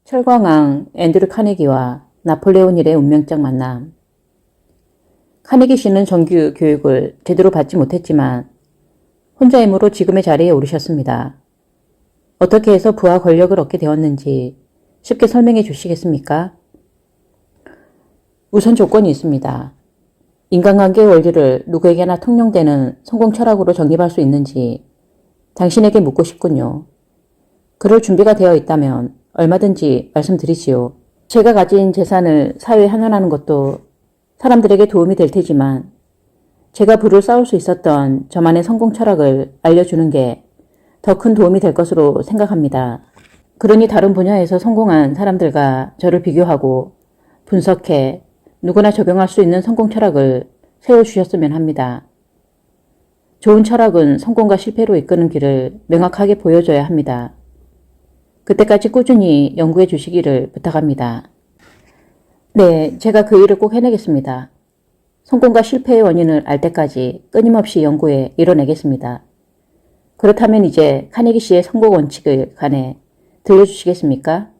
철광왕 앤드류 카네기와 나폴레온 힐의 운명적 만남. 카네기 씨는 정규 교육을 제대로 받지 못했지만 혼자 힘으로 지금의 자리에 오르셨습니다. 어떻게 해서 부와 권력을 얻게 되었는지 쉽게 설명해 주시겠습니까? 우선 조건이 있습니다. 인간관계의 원리를 누구에게나 통용되는 성공 철학으로 정립할 수 있는지 당신에게 묻고 싶군요. 그럴 준비가 되어 있다면 얼마든지 말씀드리지요. 제가 가진 재산을 사회에 환원하는 것도 사람들에게 도움이 될 테지만 제가 부를 쌓을 수 있었던 저만의 성공 철학을 알려주는 게 더 큰 도움이 될 것으로 생각합니다. 그러니 다른 분야에서 성공한 사람들과 저를 비교하고 분석해 누구나 적용할 수 있는 성공 철학을 세워주셨으면 합니다. 좋은 철학은 성공과 실패로 이끄는 길을 명확하게 보여줘야 합니다. 그때까지 꾸준히 연구해 주시기를 부탁합니다. 네, 제가 그 일을 꼭 해내겠습니다. 성공과 실패의 원인을 알 때까지 끊임없이 연구해 이뤄내겠습니다. 그렇다면 이제 카네기 씨의 성공 원칙을 관해 들려주시겠습니까?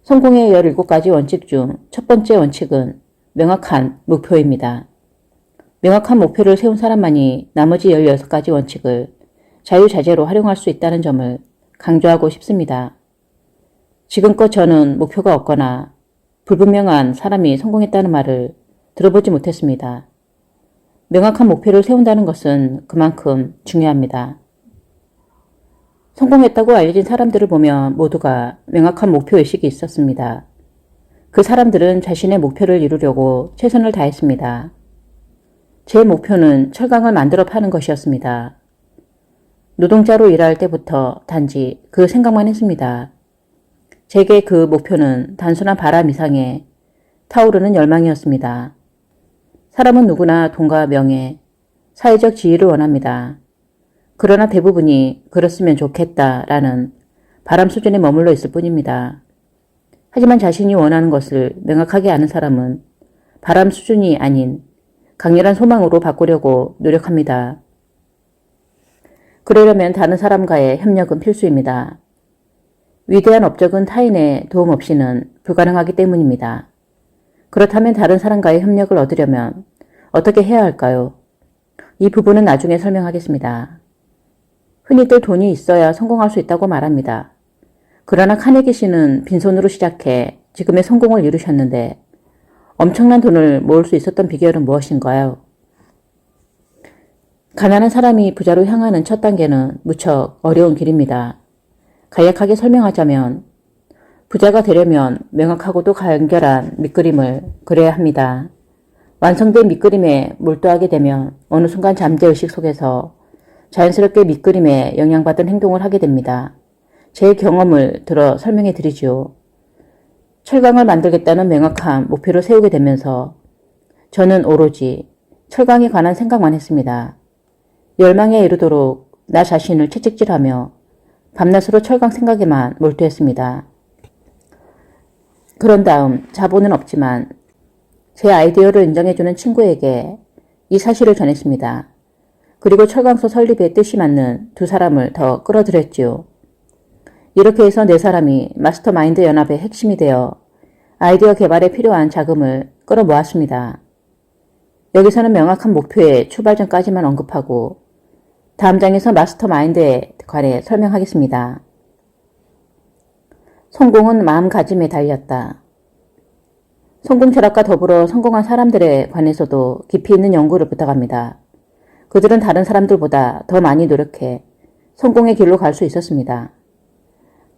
성공의 17가지 원칙 중 첫 번째 원칙은 명확한 목표입니다. 명확한 목표를 세운 사람만이 나머지 16가지 원칙을 자유자재로 활용할 수 있다는 점을 강조하고 싶습니다. 지금껏 저는 목표가 없거나 불분명한 사람이 성공했다는 말을 들어보지 못했습니다. 명확한 목표를 세운다는 것은 그만큼 중요합니다. 성공했다고 알려진 사람들을 보면 모두가 명확한 목표의식이 있었습니다. 그 사람들은 자신의 목표를 이루려고 최선을 다했습니다. 제 목표는 철강을 만들어 파는 것이었습니다. 노동자로 일할 때부터 단지 그 생각만 했습니다. 제게 그 목표는 단순한 바람 이상의 타오르는 열망이었습니다. 사람은 누구나 돈과 명예, 사회적 지위를 원합니다. 그러나 대부분이 그랬으면 좋겠다라는 바람 수준에 머물러 있을 뿐입니다. 하지만 자신이 원하는 것을 명확하게 아는 사람은 바람 수준이 아닌 강렬한 소망으로 바꾸려고 노력합니다. 그러려면 다른 사람과의 협력은 필수입니다. 위대한 업적은 타인의 도움 없이는 불가능하기 때문입니다. 그렇다면 다른 사람과의 협력을 얻으려면 어떻게 해야 할까요? 이 부분은 나중에 설명하겠습니다. 흔히들 돈이 있어야 성공할 수 있다고 말합니다. 그러나 카네기 씨는 빈손으로 시작해 지금의 성공을 이루셨는데 엄청난 돈을 모을 수 있었던 비결은 무엇인가요? 가난한 사람이 부자로 향하는 첫 단계는 무척 어려운 길입니다. 간략하게 설명하자면 부자가 되려면 명확하고도 간결한 밑그림을 그려야 합니다. 완성된 밑그림에 몰두하게 되면 어느 순간 잠재의식 속에서 자연스럽게 밑그림에 영향받은 행동을 하게 됩니다. 제 경험을 들어 설명해 드리죠. 철강을 만들겠다는 명확한 목표를 세우게 되면서 저는 오로지 철강에 관한 생각만 했습니다. 열망에 이르도록 나 자신을 채찍질하며 밤낮으로 철강 생각에만 몰두했습니다. 그런 다음 자본은 없지만 제 아이디어를 인정해주는 친구에게 이 사실을 전했습니다. 그리고 철강소 설립에 뜻이 맞는 두 사람을 더 끌어들였지요. 이렇게 해서 네 사람이 마스터마인드 연합의 핵심이 되어 아이디어 개발에 필요한 자금을 끌어모았습니다. 여기서는 명확한 목표의 출발점까지만 언급하고 다음 장에서 마스터마인드에 관해 설명하겠습니다. 성공은 마음가짐에 달렸다. 성공 철학과 더불어 성공한 사람들에 관해서도 깊이 있는 연구를 부탁합니다. 그들은 다른 사람들보다 더 많이 노력해 성공의 길로 갈 수 있었습니다.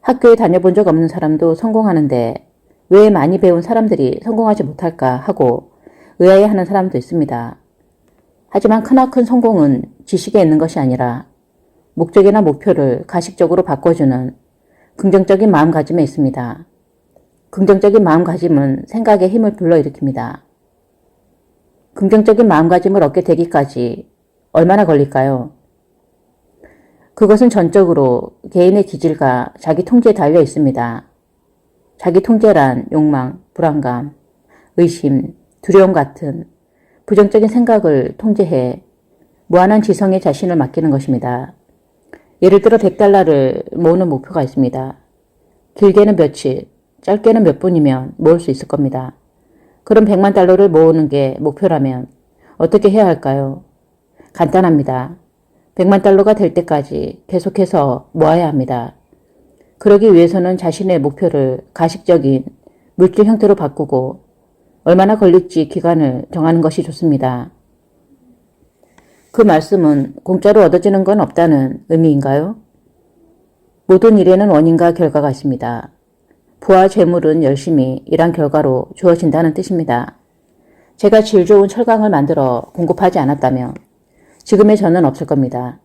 학교에 다녀본 적 없는 사람도 성공하는데 왜 많이 배운 사람들이 성공하지 못할까 하고 의아해하는 사람도 있습니다. 하지만 크나큰 성공은 지식에 있는 것이 아니라 목적이나 목표를 가식적으로 바꿔주는 긍정적인 마음가짐에 있습니다. 긍정적인 마음가짐은 생각의 힘을 불러일으킵니다. 긍정적인 마음가짐을 얻게 되기까지 얼마나 걸릴까요? 그것은 전적으로 개인의 기질과 자기 통제에 달려 있습니다. 자기 통제란 욕망, 불안감, 의심, 두려움 같은 부정적인 생각을 통제해 무한한 지성에 자신을 맡기는 것입니다. 예를 들어 $100를 모으는 목표가 있습니다. 길게는 며칠, 짧게는 몇 분이면 모을 수 있을 겁니다. 그럼 100만 달러를 모으는 게 목표라면 어떻게 해야 할까요? 간단합니다. 100만 달러가 될 때까지 계속해서 모아야 합니다. 그러기 위해서는 자신의 목표를 가식적인 물질 형태로 바꾸고 얼마나 걸릴지 기간을 정하는 것이 좋습니다. 그 말씀은 공짜로 얻어지는 건 없다는 의미인가요? 모든 일에는 원인과 결과가 있습니다. 부와 재물은 열심히 일한 결과로 주어진다는 뜻입니다. 제가 질 좋은 철강을 만들어 공급하지 않았다면 지금의 저는 없을 겁니다.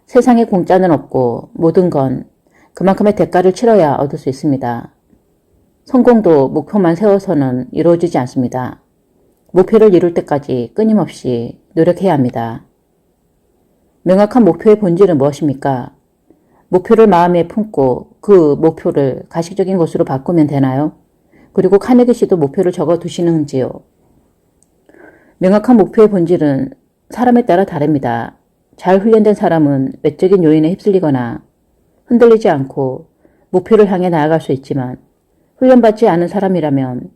세상에 공짜는 없고 모든 건 그만큼의 대가를 치러야 얻을 수 있습니다. 성공도 목표만 세워서는 이루어지지 않습니다. 목표를 이룰 때까지 끊임없이 노력해야 합니다. 명확한 목표의 본질은 무엇입니까? 목표를 마음에 품고 그 목표를 가식적인 것으로 바꾸면 되나요? 그리고 카네기 씨도 목표를 적어 두시는지요? 명확한 목표의 본질은 사람에 따라 다릅니다. 잘 훈련된 사람은 외적인 요인에 휩쓸리거나 흔들리지 않고 목표를 향해 나아갈 수 있지만 훈련받지 않은 사람이라면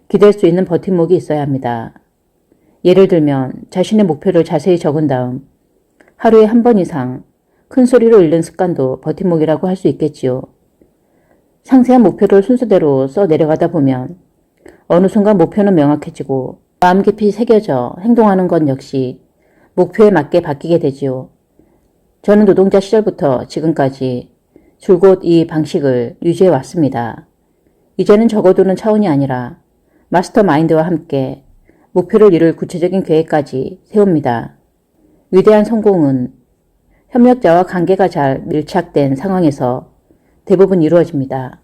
기댈 수 있는 버팀목이 있어야 합니다. 예를 들면 자신의 목표를 자세히 적은 다음 하루에 한 번 이상 큰 소리로 읽는 습관도 버팀목이라고 할 수 있겠지요. 상세한 목표를 순서대로 써 내려가다 보면 어느 순간 목표는 명확해지고 마음 깊이 새겨져 행동하는 것 역시 목표에 맞게 바뀌게 되지요. 저는 노동자 시절부터 지금까지 줄곧 이 방식을 유지해 왔습니다. 이제는 적어두는 차원이 아니라 마스터 마인드와 함께 목표를 이룰 구체적인 계획까지 세웁니다. 위대한 성공은 협력자와 관계가 잘 밀착된 상황에서 대부분 이루어집니다.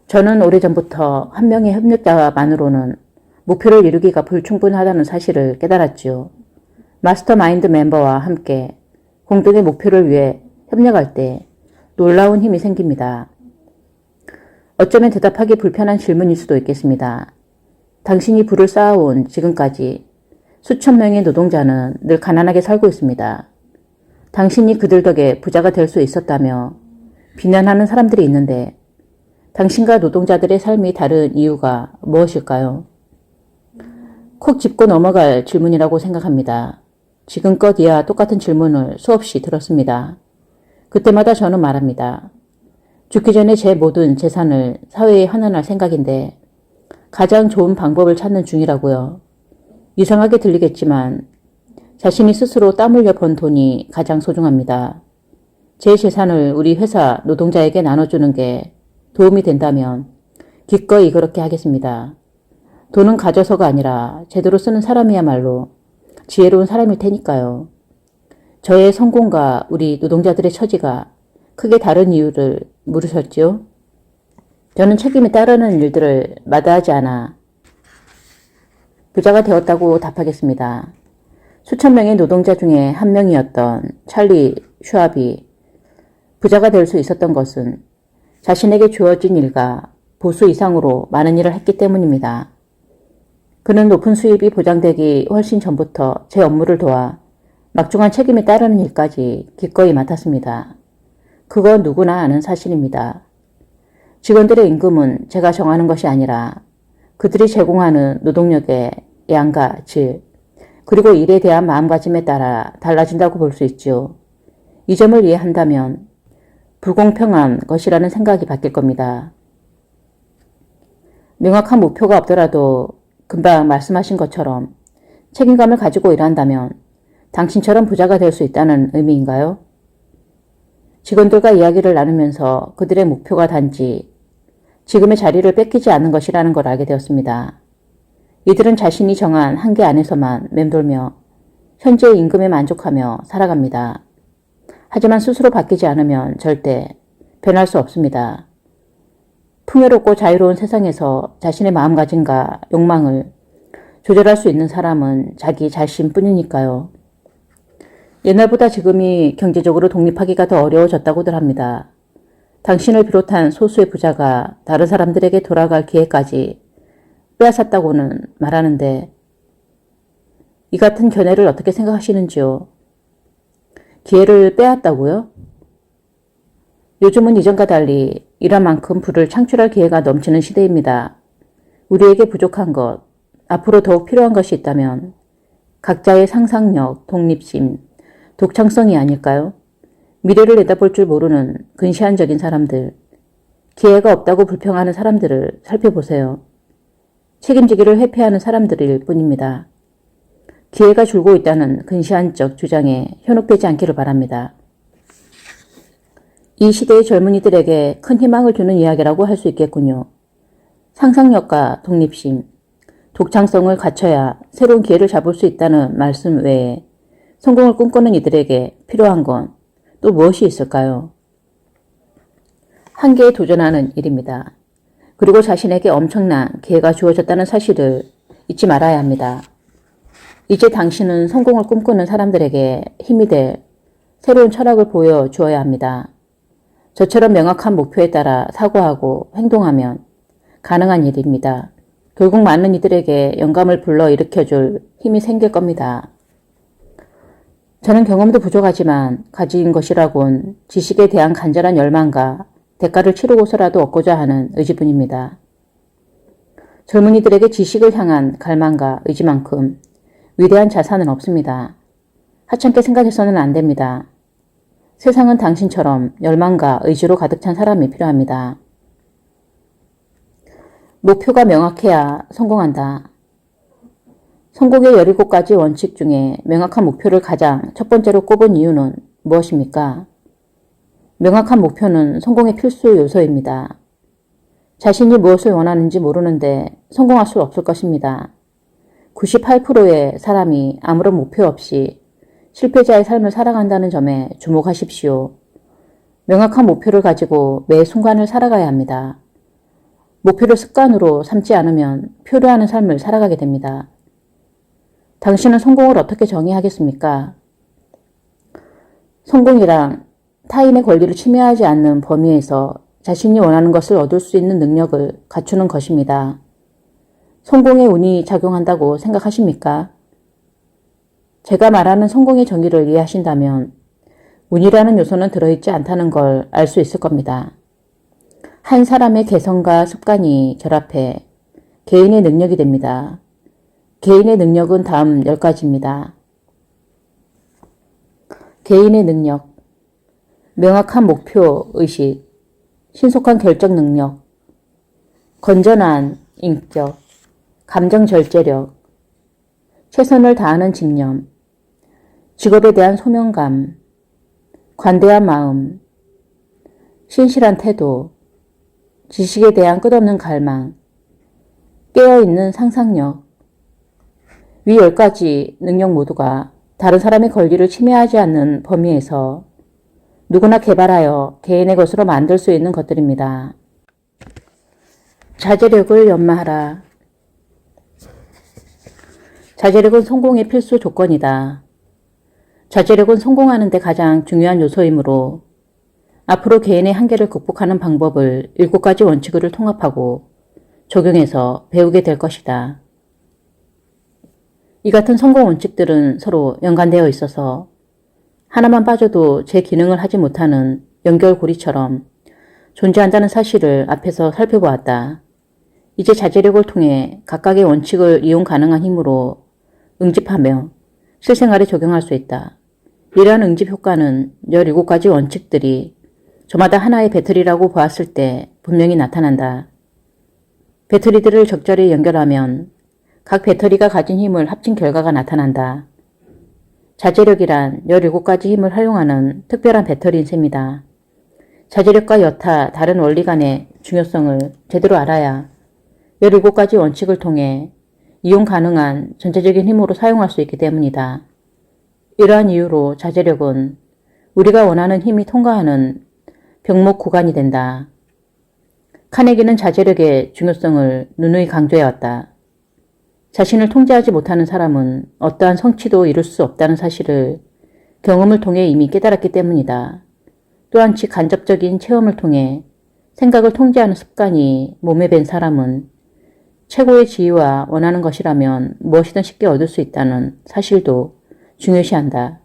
저는 오래전부터 한 명의 협력자만으로는 목표를 이루기가 불충분하다는 사실을 깨달았지요. 마스터 마인드 멤버와 함께 공동의 목표를 위해 협력할 때 놀라운 힘이 생깁니다. 어쩌면 대답하기 불편한 질문일 수도 있겠습니다. 당신이 부를 쌓아온 지금까지 수천 명의 노동자는 늘 가난하게 살고 있습니다. 당신이 그들 덕에 부자가 될 수 있었다며 비난하는 사람들이 있는데 당신과 노동자들의 삶이 다른 이유가 무엇일까요? 콕 짚고 넘어갈 질문이라고 생각합니다. 지금껏이야 똑같은 질문을 수없이 들었습니다. 그때마다 저는 말합니다. 죽기 전에 제 모든 재산을 사회에 환원할 생각인데 가장 좋은 방법을 찾는 중이라고요. 이상하게 들리겠지만 자신이 스스로 땀 흘려 번 돈이 가장 소중합니다. 제 재산을 우리 회사 노동자에게 나눠주는 게 도움이 된다면 기꺼이 그렇게 하겠습니다. 돈은 가져서가 아니라 제대로 쓰는 사람이야말로 지혜로운 사람일 테니까요. 저의 성공과 우리 노동자들의 처지가 크게 다른 이유를 물으셨지요? 저는 책임이 따르는 일들을 마다하지 않아 부자가 되었다고 답하겠습니다. 수천 명의 노동자 중에 한 명이었던 찰리 슈왑이 부자가 될 수 있었던 것은 자신에게 주어진 일과 보수 이상으로 많은 일을 했기 때문입니다. 그는 높은 수입이 보장되기 훨씬 전부터 제 업무를 도와 막중한 책임이 따르는 일까지 기꺼이 맡았습니다. 그건 누구나 아는 사실입니다. 직원들의 임금은 제가 정하는 것이 아니라 그들이 제공하는 노동력의 양과 질, 그리고 일에 대한 마음가짐에 따라 달라진다고 볼 수 있죠. 이 점을 이해한다면 불공평한 것이라는 생각이 바뀔 겁니다. 명확한 목표가 없더라도 금방 말씀하신 것처럼 책임감을 가지고 일한다면 당신처럼 부자가 될 수 있다는 의미인가요? 직원들과 이야기를 나누면서 그들의 목표가 단지 지금의 자리를 뺏기지 않는 것이라는 걸 알게 되었습니다. 이들은 자신이 정한 한계 안에서만 맴돌며 현재의 임금에 만족하며 살아갑니다. 하지만 스스로 바뀌지 않으면 절대 변할 수 없습니다. 풍요롭고 자유로운 세상에서 자신의 마음가짐과 욕망을 조절할 수 있는 사람은 자기 자신뿐이니까요. 옛날보다 지금이 경제적으로 독립하기가 더 어려워졌다고들 합니다. 당신을 비롯한 소수의 부자가 다른 사람들에게 돌아갈 기회까지 빼앗았다고는 말하는데 이 같은 견해를 어떻게 생각하시는지요? 기회를 빼앗다고요? 요즘은 이전과 달리 이런 만큼 부를 창출할 기회가 넘치는 시대입니다. 우리에게 부족한 것, 앞으로 더욱 필요한 것이 있다면 각자의 상상력, 독립심, 독창성이 아닐까요? 미래를 내다볼 줄 모르는 근시안적인 사람들, 기회가 없다고 불평하는 사람들을 살펴보세요. 책임지기를 회피하는 사람들일 뿐입니다. 기회가 줄고 있다는 근시안적 주장에 현혹되지 않기를 바랍니다. 이 시대의 젊은이들에게 큰 희망을 주는 이야기라고 할 수 있겠군요. 상상력과 독립심, 독창성을 갖춰야 새로운 기회를 잡을 수 있다는 말씀 외에 성공을 꿈꾸는 이들에게 필요한 건 또 무엇이 있을까요? 한계에 도전하는 일입니다. 그리고 자신에게 엄청난 기회가 주어졌다는 사실을 잊지 말아야 합니다. 이제 당신은 성공을 꿈꾸는 사람들에게 힘이 될 새로운 철학을 보여주어야 합니다. 저처럼 명확한 목표에 따라 사고하고 행동하면 가능한 일입니다. 결국 많은 이들에게 영감을 불러일으켜줄 힘이 생길 겁니다. 저는 경험도 부족하지만 가진 것이라곤 지식에 대한 간절한 열망과 대가를 치르고서라도 얻고자 하는 의지뿐입니다. 젊은이들에게 지식을 향한 갈망과 의지만큼 위대한 자산은 없습니다. 하찮게 생각해서는 안 됩니다. 세상은 당신처럼 열망과 의지로 가득 찬 사람이 필요합니다. 목표가 명확해야 성공한다. 성공의 17가지 원칙 중에 명확한 목표를 가장 첫 번째로 꼽은 이유는 무엇입니까? 명확한 목표는 성공의 필수 요소입니다. 자신이 무엇을 원하는지 모르는데 성공할 수 없을 것입니다. 98%의 사람이 아무런 목표 없이 실패자의 삶을 살아간다는 점에 주목하십시오. 명확한 목표를 가지고 매 순간을 살아가야 합니다. 목표를 습관으로 삼지 않으면 표류하는 삶을 살아가게 됩니다. 당신은 성공을 어떻게 정의하겠습니까? 성공이란 타인의 권리를 침해하지 않는 범위에서 자신이 원하는 것을 얻을 수 있는 능력을 갖추는 것입니다. 성공의 운이 작용한다고 생각하십니까? 제가 말하는 성공의 정의를 이해하신다면 운이라는 요소는 들어있지 않다는 걸 알 수 있을 겁니다. 한 사람의 개성과 습관이 결합해 개인의 능력이 됩니다. 개인의 능력은 다음 10가지입니다. 개인의 능력, 명확한 목표 의식, 신속한 결정 능력, 건전한 인격, 감정 절제력, 최선을 다하는 집념, 직업에 대한 소명감, 관대한 마음, 신실한 태도, 지식에 대한 끝없는 갈망, 깨어있는 상상력. 위 10가지 능력 모두가 다른 사람의 권리를 침해하지 않는 범위에서 누구나 개발하여 개인의 것으로 만들 수 있는 것들입니다. 자제력을 연마하라. 자제력은 성공의 필수 조건이다. 자제력은 성공하는 데 가장 중요한 요소이므로 앞으로 개인의 한계를 극복하는 방법을 7가지 원칙을 통합하고 적용해서 배우게 될 것이다. 이 같은 성공 원칙들은 서로 연관되어 있어서 하나만 빠져도 제 기능을 하지 못하는 연결고리처럼 존재한다는 사실을 앞에서 살펴보았다. 이제 자제력을 통해 각각의 원칙을 이용 가능한 힘으로 응집하며 실생활에 적용할 수 있다. 이러한 응집 효과는 17가지 원칙들이 저마다 하나의 배터리라고 보았을 때 분명히 나타난다. 배터리들을 적절히 연결하면 각 배터리가 가진 힘을 합친 결과가 나타난다. 자제력이란 17가지 힘을 활용하는 특별한 배터리인 셈이다. 자제력과 여타 다른 원리 간의 중요성을 제대로 알아야 17가지 원칙을 통해 이용 가능한 전체적인 힘으로 사용할 수 있기 때문이다. 이러한 이유로 자제력은 우리가 원하는 힘이 통과하는 병목 구간이 된다. 카네기는 자제력의 중요성을 누누이 강조해왔다. 자신을 통제하지 못하는 사람은 어떠한 성취도 이룰 수 없다는 사실을 경험을 통해 이미 깨달았기 때문이다. 또한 간접적인 체험을 통해 생각을 통제하는 습관이 몸에 밴 사람은 최고의 지위와 원하는 것이라면 무엇이든 쉽게 얻을 수 있다는 사실도 중요시한다.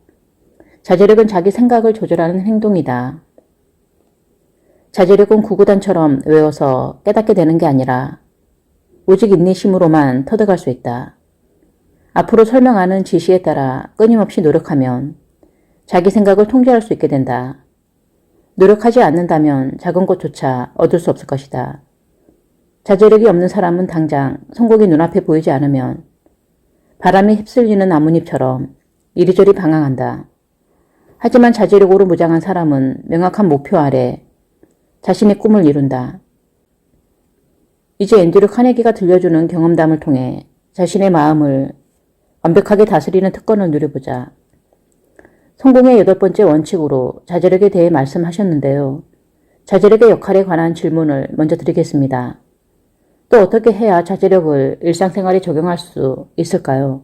자제력은 자기 생각을 조절하는 행동이다. 자제력은 구구단처럼 외워서 깨닫게 되는 게 아니라 오직 인내심으로만 터득할 수 있다. 앞으로 설명하는 지시에 따라 끊임없이 노력하면 자기 생각을 통제할 수 있게 된다. 노력하지 않는다면 작은 것조차 얻을 수 없을 것이다. 자제력이 없는 사람은 당장 성공이 눈앞에 보이지 않으면 바람에 휩쓸리는 나뭇잎처럼 이리저리 방황한다. 하지만 자제력으로 무장한 사람은 명확한 목표 아래 자신의 꿈을 이룬다. 이제 앤드류 카네기가 들려주는 경험담을 통해 자신의 마음을 완벽하게 다스리는 특권을 누려보자. 성공의 8번째 원칙으로 자제력에 대해 말씀하셨는데요. 자제력의 역할에 관한 질문을 먼저 드리겠습니다. 또 어떻게 해야 자제력을 일상생활에 적용할 수 있을까요?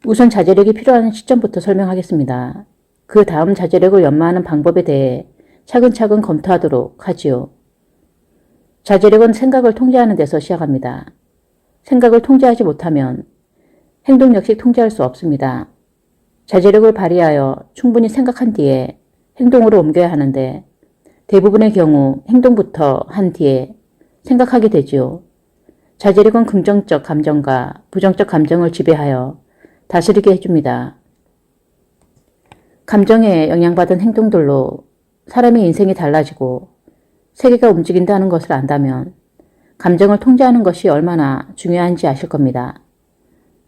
우선 자제력이 필요한 시점부터 설명하겠습니다. 그 다음 자제력을 연마하는 방법에 대해 차근차근 검토하도록 하지요. 자제력은 생각을 통제하는 데서 시작합니다. 생각을 통제하지 못하면 행동 역시 통제할 수 없습니다. 자제력을 발휘하여 충분히 생각한 뒤에 행동으로 옮겨야 하는데 대부분의 경우 행동부터 한 뒤에 생각하게 되지요. 자제력은 긍정적 감정과 부정적 감정을 지배하여 다스리게 해줍니다. 감정에 영향받은 행동들로 사람의 인생이 달라지고 세계가 움직인다는 것을 안다면 감정을 통제하는 것이 얼마나 중요한지 아실 겁니다.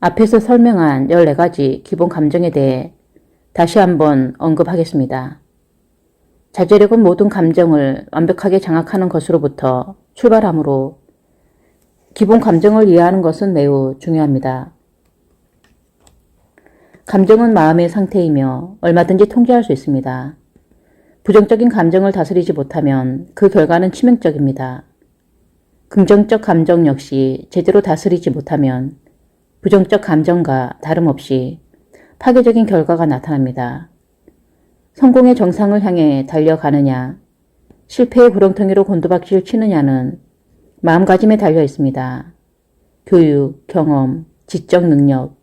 앞에서 설명한 14가지 기본 감정에 대해 다시 한번 언급하겠습니다. 자제력은 모든 감정을 완벽하게 장악하는 것으로부터 출발하므로 기본 감정을 이해하는 것은 매우 중요합니다. 감정은 마음의 상태이며 얼마든지 통제할 수 있습니다. 부정적인 감정을 다스리지 못하면 그 결과는 치명적입니다. 긍정적 감정 역시 제대로 다스리지 못하면 부정적 감정과 다름없이 파괴적인 결과가 나타납니다. 성공의 정상을 향해 달려가느냐, 실패의 구렁텅이로 곤두박질 치느냐는 마음가짐에 달려 있습니다. 교육, 경험, 지적 능력,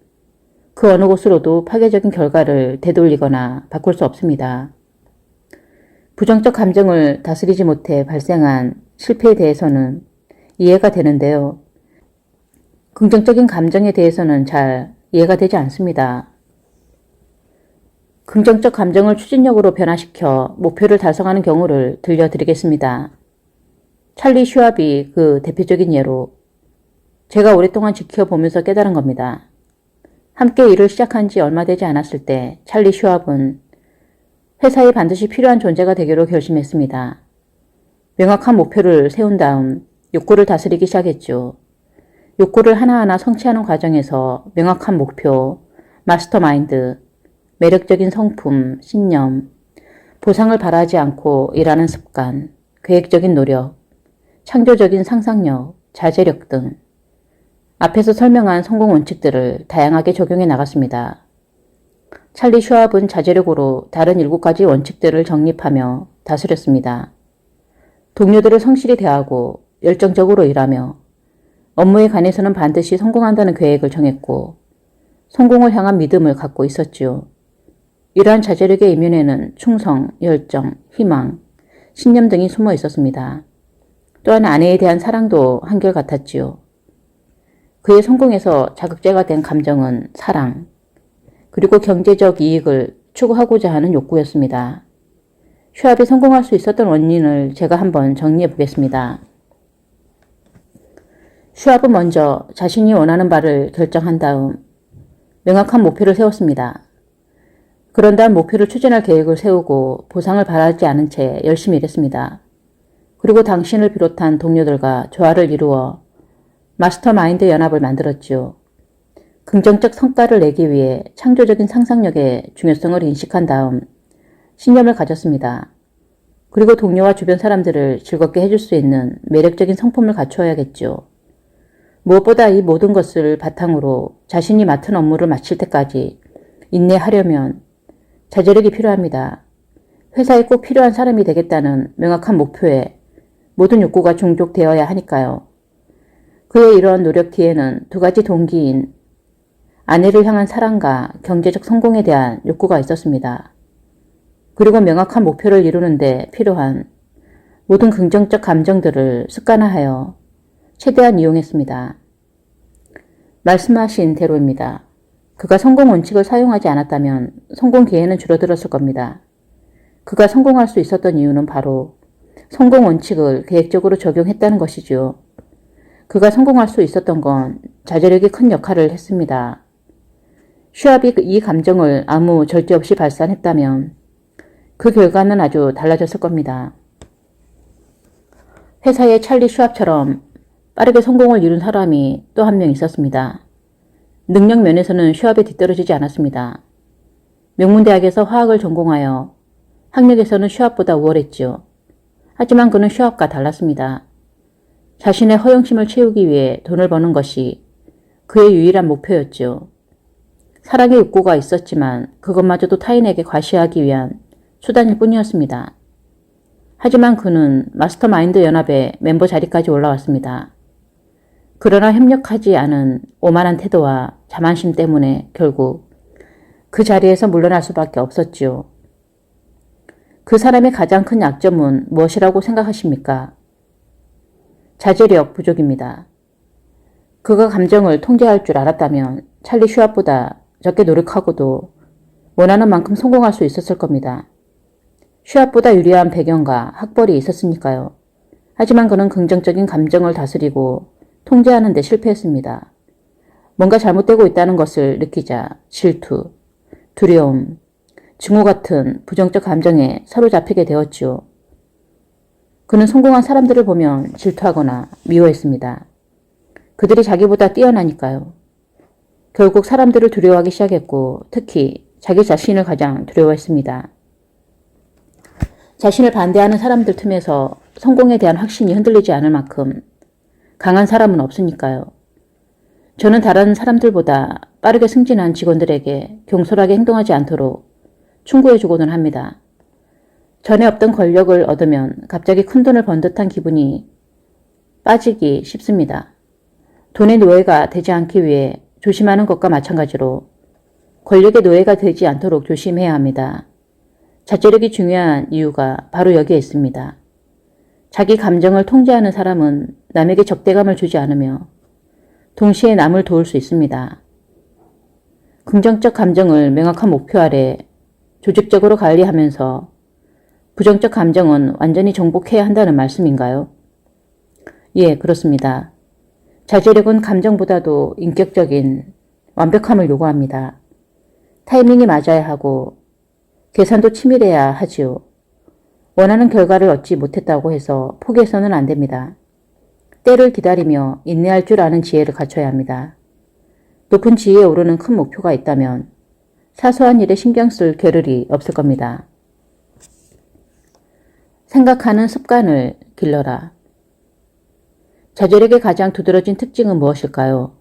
그 어느 곳으로도 파괴적인 결과를 되돌리거나 바꿀 수 없습니다. 부정적 감정을 다스리지 못해 발생한 실패에 대해서는 이해가 되는데요. 긍정적인 감정에 대해서는 잘 이해가 되지 않습니다. 긍정적 감정을 추진력으로 변화시켜 목표를 달성하는 경우를 들려드리겠습니다. 찰리 슈왑이 그 대표적인 예로 제가 오랫동안 지켜보면서 깨달은 겁니다. 함께 일을 시작한 지 얼마 되지 않았을 때 찰리 슈왑은 회사에 반드시 필요한 존재가 되기로 결심했습니다. 명확한 목표를 세운 다음 욕구를 다스리기 시작했죠. 욕구를 하나하나 성취하는 과정에서 명확한 목표, 마스터마인드, 매력적인 성품, 신념, 보상을 바라지 않고 일하는 습관, 계획적인 노력, 창조적인 상상력, 자제력 등 앞에서 설명한 성공 원칙들을 다양하게 적용해 나갔습니다. 찰리 슈왑은 자제력으로 다른 7가지 원칙들을 정립하며 다스렸습니다. 동료들을 성실히 대하고 열정적으로 일하며 업무에 관해서는 반드시 성공한다는 계획을 정했고 성공을 향한 믿음을 갖고 있었지요. 이러한 자제력의 이면에는 충성, 열정, 희망, 신념 등이 숨어 있었습니다. 또한 아내에 대한 사랑도 한결같았지요. 그의 성공에서 자극제가 된 감정은 사랑, 그리고 경제적 이익을 추구하고자 하는 욕구였습니다. 슈왑이 성공할 수 있었던 원인을 제가 한번 정리해 보겠습니다. 슈왑은 먼저 자신이 원하는 바를 결정한 다음 명확한 목표를 세웠습니다. 그런 다음 목표를 추진할 계획을 세우고 보상을 바라지 않은 채 열심히 일했습니다. 그리고 당신을 비롯한 동료들과 조화를 이루어 마스터마인드 연합을 만들었지요. 긍정적 성과를 내기 위해 창조적인 상상력의 중요성을 인식한 다음 신념을 가졌습니다. 그리고 동료와 주변 사람들을 즐겁게 해줄 수 있는 매력적인 성품을 갖추어야겠죠. 무엇보다 이 모든 것을 바탕으로 자신이 맡은 업무를 마칠 때까지 인내하려면 자제력이 필요합니다. 회사에 꼭 필요한 사람이 되겠다는 명확한 목표에 모든 욕구가 충족되어야 하니까요. 그의 이러한 노력 뒤에는 2가지 동기인 아내를 향한 사랑과 경제적 성공에 대한 욕구가 있었습니다. 그리고 명확한 목표를 이루는 데 필요한 모든 긍정적 감정들을 습관화하여 최대한 이용했습니다. 말씀하신 대로입니다. 그가 성공 원칙을 사용하지 않았다면 성공 기회는 줄어들었을 겁니다. 그가 성공할 수 있었던 이유는 바로 성공 원칙을 계획적으로 적용했다는 것이죠. 그가 성공할 수 있었던 건 자제력이 큰 역할을 했습니다. 슈왑이 이 감정을 아무 절제 없이 발산했다면 그 결과는 아주 달라졌을 겁니다. 회사에 찰리 슈왑처럼 빠르게 성공을 이룬 사람이 또 한 명 있었습니다. 능력 면에서는 슈왑에 뒤떨어지지 않았습니다. 명문대학에서 화학을 전공하여 학력에서는 슈왑보다 우월했죠. 하지만 그는 슈왑과 달랐습니다. 자신의 허영심을 채우기 위해 돈을 버는 것이 그의 유일한 목표였죠. 사랑의 욕구가 있었지만 그것마저도 타인에게 과시하기 위한 수단일 뿐이었습니다. 하지만 그는 마스터마인드 연합의 멤버 자리까지 올라왔습니다. 그러나 협력하지 않은 오만한 태도와 자만심 때문에 결국 그 자리에서 물러날 수밖에 없었지요. 그 사람의 가장 큰 약점은 무엇이라고 생각하십니까? 자제력 부족입니다. 그가 감정을 통제할 줄 알았다면 찰리 슈왑보다 적게 노력하고도 원하는 만큼 성공할 수 있었을 겁니다. 슈왑보다 유리한 배경과 학벌이 있었으니까요. 하지만 그는 긍정적인 감정을 다스리고 통제하는 데 실패했습니다. 뭔가 잘못되고 있다는 것을 느끼자 질투, 두려움, 증오 같은 부정적 감정에 사로잡히게 되었지요. 그는 성공한 사람들을 보면 질투하거나 미워했습니다. 그들이 자기보다 뛰어나니까요. 결국 사람들을 두려워하기 시작했고 특히 자기 자신을 가장 두려워했습니다. 자신을 반대하는 사람들 틈에서 성공에 대한 확신이 흔들리지 않을 만큼 강한 사람은 없으니까요. 저는 다른 사람들보다 빠르게 승진한 직원들에게 경솔하게 행동하지 않도록 충고해주고는 합니다. 전에 없던 권력을 얻으면 갑자기 큰돈을 번 듯한 기분이 빠지기 쉽습니다. 돈의 노예가 되지 않기 위해 조심하는 것과 마찬가지로 권력의 노예가 되지 않도록 조심해야 합니다. 자제력이 중요한 이유가 바로 여기에 있습니다. 자기 감정을 통제하는 사람은 남에게 적대감을 주지 않으며 동시에 남을 도울 수 있습니다. 긍정적 감정을 명확한 목표 아래 조직적으로 관리하면서 부정적 감정은 완전히 정복해야 한다는 말씀인가요? 예, 그렇습니다. 자제력은 감정보다도 인격적인 완벽함을 요구합니다. 타이밍이 맞아야 하고 계산도 치밀해야 하지요. 원하는 결과를 얻지 못했다고 해서 포기해서는 안 됩니다. 때를 기다리며 인내할 줄 아는 지혜를 갖춰야 합니다. 높은 지위에 오르는 큰 목표가 있다면 사소한 일에 신경 쓸 겨를이 없을 겁니다. 생각하는 습관을 길러라. 자제력의 가장 두드러진 특징은 무엇일까요?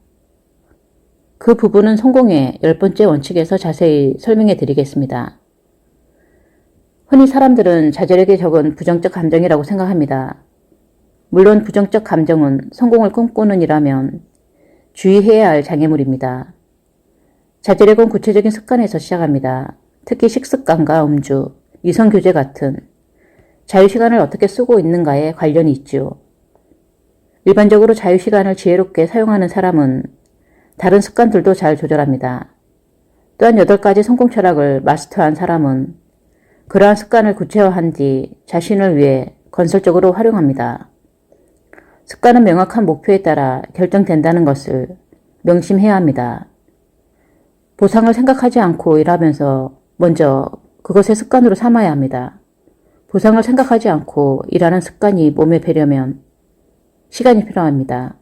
그 부분은 성공의 10번째 원칙에서 자세히 설명해 드리겠습니다. 흔히 사람들은 자제력에 적은 부정적 감정이라고 생각합니다. 물론 부정적 감정은 성공을 꿈꾸는 이라면 주의해야 할 장애물입니다. 자제력은 구체적인 습관에서 시작합니다. 특히 식습관과 음주, 이성교제 같은 자유시간을 어떻게 쓰고 있는가에 관련이 있죠. 일반적으로 자유시간을 지혜롭게 사용하는 사람은 다른 습관들도 잘 조절합니다. 또한 8가지 성공 철학을 마스터한 사람은 그러한 습관을 구체화한 뒤 자신을 위해 건설적으로 활용합니다. 습관은 명확한 목표에 따라 결정된다는 것을 명심해야 합니다. 보상을 생각하지 않고 일하면서 먼저 그것의 습관으로 삼아야 합니다. 보상을 생각하지 않고 일하는 습관이 몸에 배려면 시간이 필요합니다.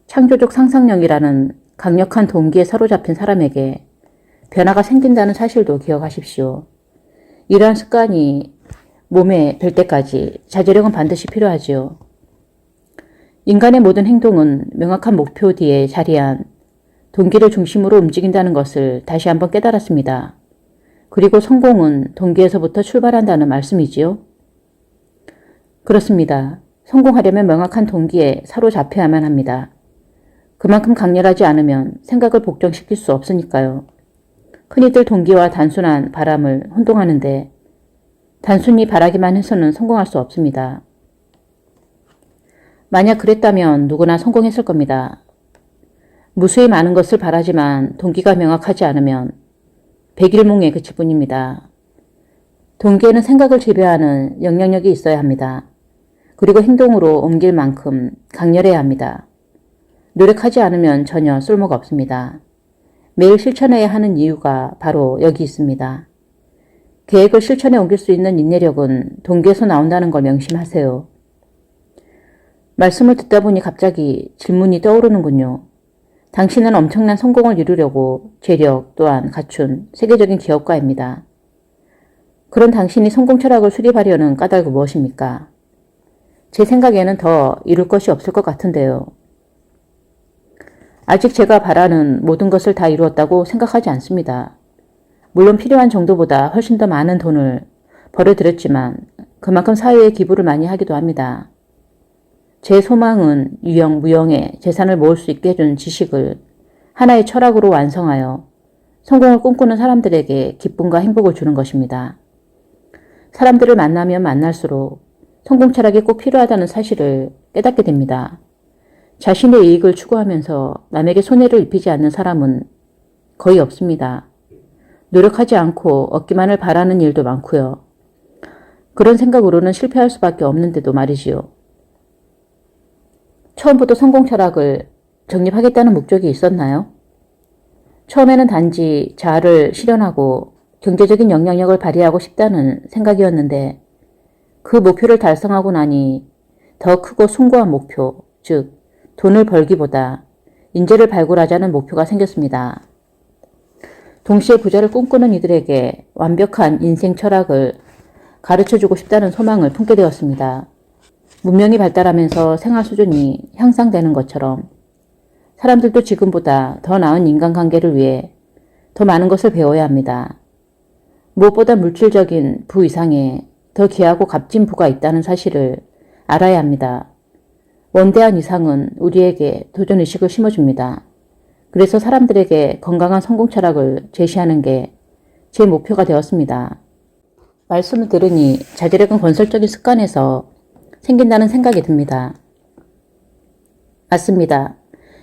창조적 상상력이라는 강력한 동기에 사로잡힌 사람에게 변화가 생긴다는 사실도 기억하십시오. 이러한 습관이 몸에 뵐 때까지 자제력은 반드시 필요하지요. 인간의 모든 행동은 명확한 목표 뒤에 자리한 동기를 중심으로 움직인다는 것을 다시 한번 깨달았습니다. 그리고 성공은 동기에서부터 출발한다는 말씀이지요. 그렇습니다. 성공하려면 명확한 동기에 사로잡혀야만 합니다. 그만큼 강렬하지 않으면 생각을 복종시킬 수 없으니까요. 흔히들 동기와 단순한 바람을 혼동하는데 단순히 바라기만 해서는 성공할 수 없습니다. 만약 그랬다면 누구나 성공했을 겁니다. 무수히 많은 것을 바라지만 동기가 명확하지 않으면 백일몽에 그칠 뿐입니다. 동기에는 생각을 지배하는 영향력이 있어야 합니다. 그리고 행동으로 옮길 만큼 강렬해야 합니다. 노력하지 않으면 전혀 쓸모가 없습니다. 매일 실천해야 하는 이유가 바로 여기 있습니다. 계획을 실천에 옮길 수 있는 인내력은 동기에서 나온다는 걸 명심하세요. 말씀을 듣다 보니 갑자기 질문이 떠오르는군요. 당신은 엄청난 성공을 이루려고 재력 또한 갖춘 세계적인 기업가입니다. 그런 당신이 성공 철학을 수립하려는 까닭은 무엇입니까? 제 생각에는 더 이룰 것이 없을 것 같은데요. 아직 제가 바라는 모든 것을 다 이루었다고 생각하지 않습니다. 물론 필요한 정도보다 훨씬 더 많은 돈을 벌어들였지만 그만큼 사회에 기부를 많이 하기도 합니다. 제 소망은 유형, 무형의 재산을 모을 수 있게 해준 지식을 하나의 철학으로 완성하여 성공을 꿈꾸는 사람들에게 기쁨과 행복을 주는 것입니다. 사람들을 만나면 만날수록 성공 철학이 꼭 필요하다는 사실을 깨닫게 됩니다. 자신의 이익을 추구하면서 남에게 손해를 입히지 않는 사람은 거의 없습니다. 노력하지 않고 얻기만을 바라는 일도 많고요. 그런 생각으로는 실패할 수밖에 없는데도 말이지요. 처음부터 성공 철학을 정립하겠다는 목적이 있었나요? 처음에는 단지 자아를 실현하고 경제적인 영향력을 발휘하고 싶다는 생각이었는데 그 목표를 달성하고 나니 더 크고 숭고한 목표, 즉 돈을 벌기보다 인재를 발굴하자는 목표가 생겼습니다. 동시에 부자를 꿈꾸는 이들에게 완벽한 인생 철학을 가르쳐주고 싶다는 소망을 품게 되었습니다. 문명이 발달하면서 생활 수준이 향상되는 것처럼 사람들도 지금보다 더 나은 인간관계를 위해 더 많은 것을 배워야 합니다. 무엇보다 물질적인 부 이상에 더 귀하고 값진 부가 있다는 사실을 알아야 합니다. 원대한 이상은 우리에게 도전의식을 심어줍니다. 그래서 사람들에게 건강한 성공 철학을 제시하는 게 제 목표가 되었습니다. 말씀을 들으니 자제력은 건설적인 습관에서 생긴다는 생각이 듭니다. 맞습니다.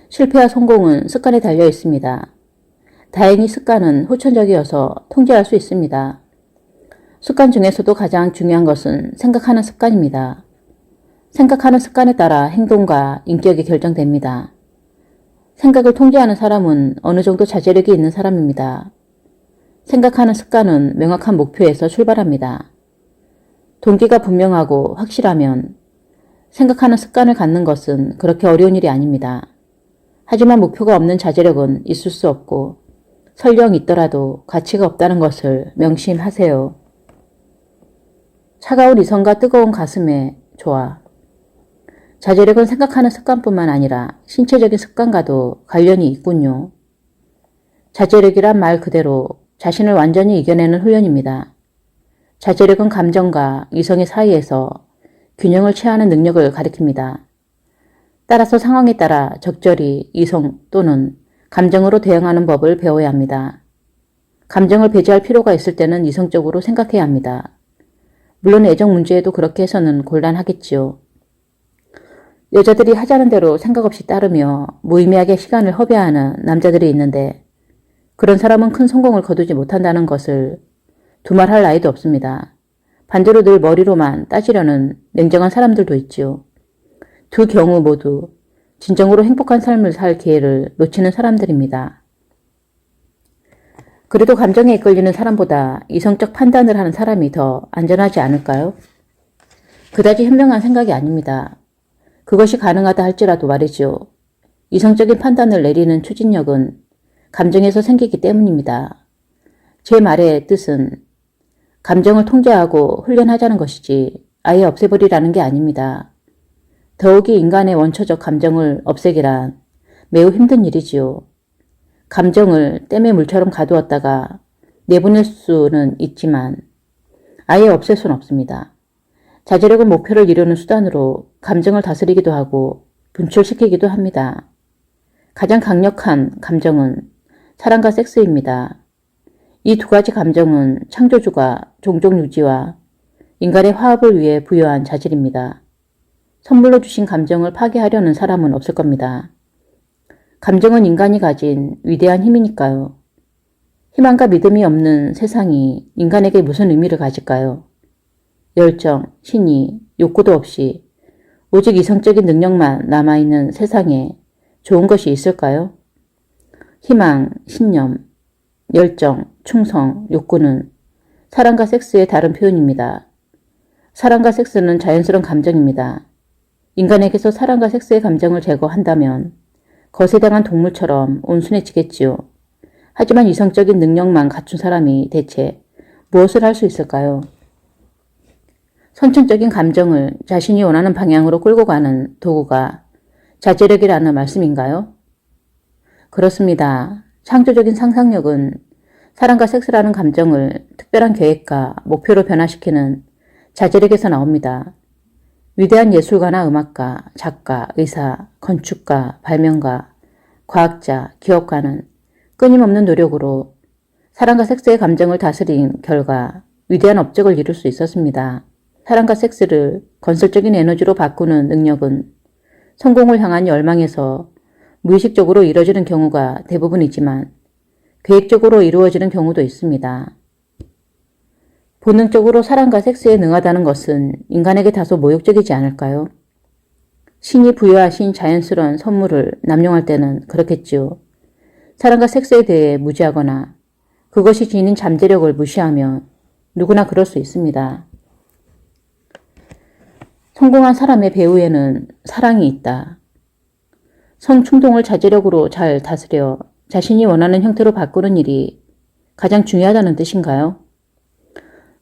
실패와 성공은 습관에 달려 있습니다. 다행히 습관은 후천적이어서 통제할 수 있습니다. 습관 중에서도 가장 중요한 것은 생각하는 습관입니다. 생각하는 습관에 따라 행동과 인격이 결정됩니다. 생각을 통제하는 사람은 어느 정도 자제력이 있는 사람입니다. 생각하는 습관은 명확한 목표에서 출발합니다. 동기가 분명하고 확실하면 생각하는 습관을 갖는 것은 그렇게 어려운 일이 아닙니다. 하지만 목표가 없는 자제력은 있을 수 없고 설령 있더라도 가치가 없다는 것을 명심하세요. 차가운 이성과 뜨거운 가슴의 조화. 자제력은 생각하는 습관뿐만 아니라 신체적인 습관과도 관련이 있군요. 자제력이란 말 그대로 자신을 완전히 이겨내는 훈련입니다. 자제력은 감정과 이성의 사이에서 균형을 취하는 능력을 가리킵니다. 따라서 상황에 따라 적절히 이성 또는 감정으로 대응하는 법을 배워야 합니다. 감정을 배제할 필요가 있을 때는 이성적으로 생각해야 합니다. 물론 애정 문제에도 그렇게 해서는 곤란하겠지요. 여자들이 하자는 대로 생각 없이 따르며 무의미하게 시간을 허비하는 남자들이 있는데 그런 사람은 큰 성공을 거두지 못한다는 것을 두말할 나위도 없습니다. 반대로 늘 머리로만 따지려는 냉정한 사람들도 있지요. 두 경우 모두 진정으로 행복한 삶을 살 기회를 놓치는 사람들입니다. 그래도 감정에 이끌리는 사람보다 이성적 판단을 하는 사람이 더 안전하지 않을까요? 그다지 현명한 생각이 아닙니다. 그것이 가능하다 할지라도 말이죠. 이성적인 판단을 내리는 추진력은 감정에서 생기기 때문입니다. 제 말의 뜻은 감정을 통제하고 훈련하자는 것이지 아예 없애버리라는 게 아닙니다. 더욱이 인간의 원초적 감정을 없애기란 매우 힘든 일이지요. 감정을 땜의 물처럼 가두었다가 내보낼 수는 있지만 아예 없앨 수는 없습니다. 자제력은 목표를 이루는 수단으로 감정을 다스리기도 하고 분출시키기도 합니다. 가장 강력한 감정은 사랑과 섹스입니다. 이 두 가지 감정은 창조주가 종족 유지와 인간의 화합을 위해 부여한 자질입니다. 선물로 주신 감정을 파괴하려는 사람은 없을 겁니다. 감정은 인간이 가진 위대한 힘이니까요. 희망과 믿음이 없는 세상이 인간에게 무슨 의미를 가질까요? 열정, 신의, 욕구도 없이 오직 이성적인 능력만 남아있는 세상에 좋은 것이 있을까요? 희망, 신념, 열정, 충성, 욕구는 사랑과 섹스의 다른 표현입니다. 사랑과 섹스는 자연스러운 감정입니다. 인간에게서 사랑과 섹스의 감정을 제거한다면 거세당한 동물처럼 온순해지겠지요. 하지만 이성적인 능력만 갖춘 사람이 대체 무엇을 할 수 있을까요? 선천적인 감정을 자신이 원하는 방향으로 끌고 가는 도구가 자제력이라는 말씀인가요? 그렇습니다. 창조적인 상상력은 사랑과 섹스라는 감정을 특별한 계획과 목표로 변화시키는 자제력에서 나옵니다. 위대한 예술가나 음악가, 작가, 의사, 건축가, 발명가, 과학자, 기업가는 끊임없는 노력으로 사랑과 섹스의 감정을 다스린 결과 위대한 업적을 이룰 수 있었습니다. 사랑과 섹스를 건설적인 에너지로 바꾸는 능력은 성공을 향한 열망에서 무의식적으로 이루어지는 경우가 대부분이지만 계획적으로 이루어지는 경우도 있습니다. 본능적으로 사랑과 섹스에 능하다는 것은 인간에게 다소 모욕적이지 않을까요? 신이 부여하신 자연스러운 선물을 남용할 때는 그렇겠지요. 사랑과 섹스에 대해 무지하거나 그것이 지닌 잠재력을 무시하면 누구나 그럴 수 있습니다. 성공한 사람의 배후에는 사랑이 있다. 성충동을 자제력으로 잘 다스려 자신이 원하는 형태로 바꾸는 일이 가장 중요하다는 뜻인가요?